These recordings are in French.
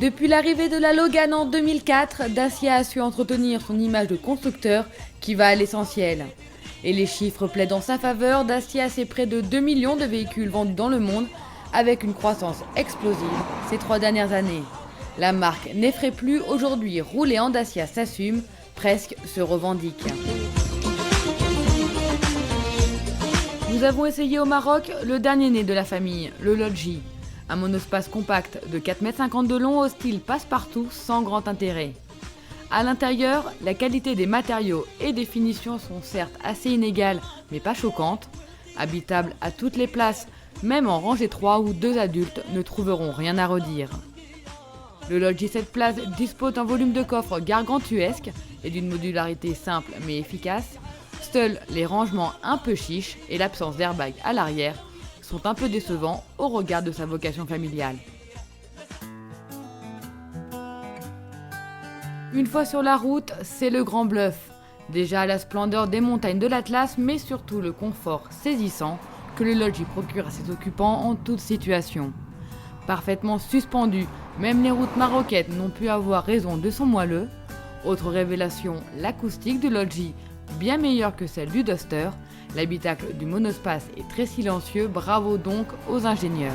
Depuis l'arrivée de la Logan en 2004, Dacia a su entretenir son image de constructeur qui va à l'essentiel. Et les chiffres plaident en sa faveur, Dacia c'est près de 2 millions de véhicules vendus dans le monde, avec une croissance explosive ces 3 dernières années. La marque n'effraie plus, aujourd'hui rouler en Dacia s'assume, presque se revendique. Nous avons essayé au Maroc le dernier né de la famille, le Lodji. Un monospace compact de 4,50 m de long au style passe-partout sans grand intérêt. À l'intérieur, la qualité des matériaux et des finitions sont certes assez inégales mais pas choquantes. Habitables à toutes les places, même en rangée 3 où 2 adultes ne trouveront rien à redire. Le Lodji 7 places dispose d'un volume de coffre gargantuesque et d'une modularité simple mais efficace. Seuls les rangements un peu chiches et l'absence d'airbag à l'arrière sont un peu décevants au regard de sa vocation familiale. Une fois sur la route, c'est le grand bluff. Déjà la splendeur des montagnes de l'Atlas, mais surtout le confort saisissant que le Lodji procure à ses occupants en toute situation. Parfaitement suspendu, même les routes marocaines n'ont pu avoir raison de son moelleux. Autre révélation, l'acoustique du Lodji, bien meilleure que celle du Duster. L'habitacle du monospace est très silencieux, bravo donc aux ingénieurs.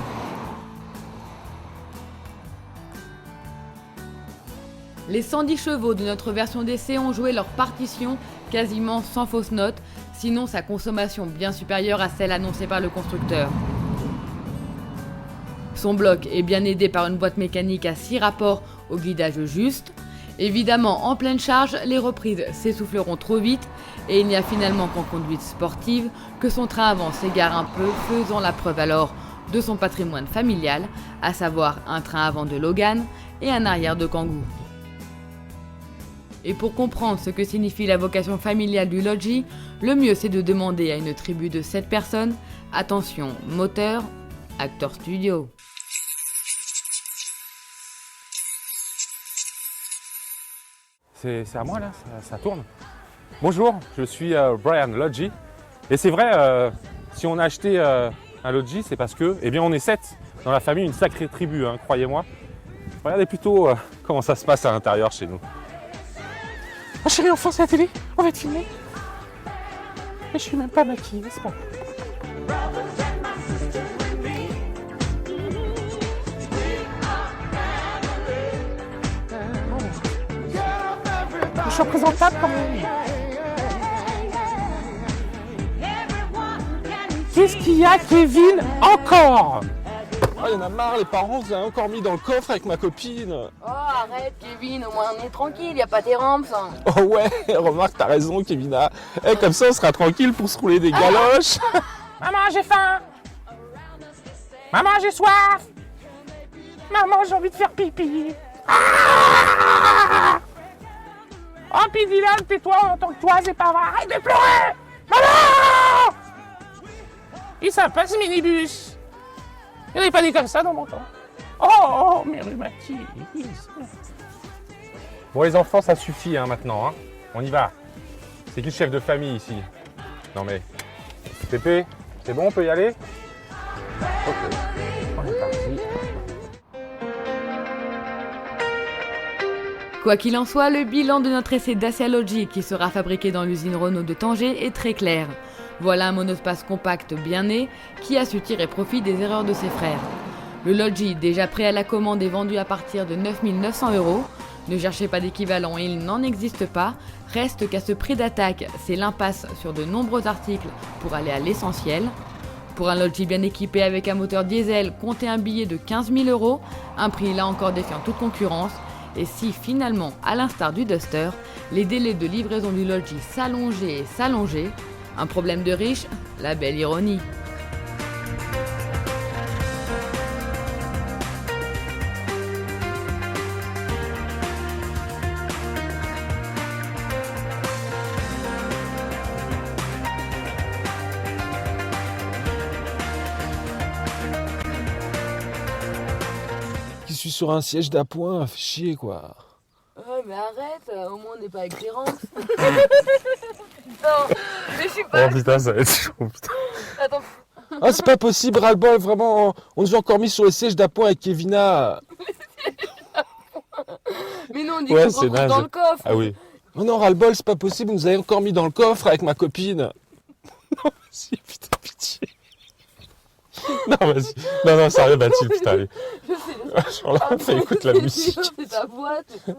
Les 110 chevaux de notre version d'essai ont joué leur partition quasiment sans fausse note, sinon sa consommation bien supérieure à celle annoncée par le constructeur. Son bloc est bien aidé par une boîte mécanique à 6 rapports au guidage juste. Évidemment, en pleine charge, les reprises s'essouffleront trop vite et il n'y a finalement qu'en conduite sportive que son train avant s'égare un peu, faisant la preuve alors de son patrimoine familial, à savoir un train avant de Logan et un arrière de Kangoo. Et pour comprendre ce que signifie la vocation familiale du Lodji, le mieux c'est de demander à une tribu de 7 personnes, attention, moteur, acteur studio. C'est à moi là, ça tourne. Bonjour, je suis Brian Lodji. Et c'est vrai, si on a acheté un Lodji, c'est parce que, eh bien on est 7 dans la famille, une sacrée tribu, hein, croyez-moi. Regardez plutôt comment ça se passe à l'intérieur chez nous. Oh chérie, on fonce à la télé, on va te filmer. Mais je suis même pas maquillée, c'est pas. Je suis représentable quand même. Qu'est-ce qu'il y a, Kevin, encore? Oh, il y en a marre, les parents, vous avez encore mis dans le coffre avec ma copine. Oh arrête Kevin, au moins on est tranquille, y a pas tes rampes. Oh ouais, remarque, t'as raison, Kevina. Eh, comme ça, on sera tranquille pour se rouler des galoches. Maman, j'ai faim. Maman, j'ai soif. Maman, j'ai envie de faire pipi. Ah oh, puis Dylan, tais-toi en tant que toi, c'est pas vrai. Arrête de pleurer. Maman. Il est sympa ce minibus. Il n'y avait pas des comme ça dans mon temps. Oh, mes rhumatismes. Bon, les enfants, ça suffit hein, maintenant. Hein. On y va. C'est qui le chef de famille ici? Non mais, Pépé, c'est bon, on peut y aller? Ok, on est parti. Quoi qu'il en soit, le bilan de notre essai Dacia Lodji qui sera fabriqué dans l'usine Renault de Tanger est très clair. Voilà un monospace compact bien né qui a su tirer profit des erreurs de ses frères. Le Lodji, déjà prêt à la commande, est vendu à partir de 9 900 €. Ne cherchez pas d'équivalent, il n'en existe pas. Reste qu'à ce prix d'attaque, c'est l'impasse sur de nombreux articles pour aller à l'essentiel. Pour un Lodji bien équipé avec un moteur diesel, comptez un billet de 15 000 €, un prix là encore défiant toute concurrence. Et si finalement, à l'instar du Duster, les délais de livraison du Lodji s'allongeaient et s'allongeaient, un problème de riche, la belle ironie. Je suis sur un siège d'appoint, fait chier quoi. Ouais mais arrête, au moins on n'est pas avec Terence. Non, mais je suis pas... Oh putain, ça va être chaud, putain. Attends. Ah c'est pas possible, ras-le-bol, vraiment, on nous a encore mis sur le siège d'appoint avec Kevina. Mais non, on dit Ouais, qu'on c'est retrouve naze. dans le coffre. Ah oui. Oh non, ras-le-bol, c'est pas possible, vous nous avez encore mis dans le coffre avec ma copine. Non, si, putain, pitié. Non, vas-y. Non, sérieux, Mathilde, putain. Allez. Je sais. Genre là, écoute la musique. C'est ta boîte et tout.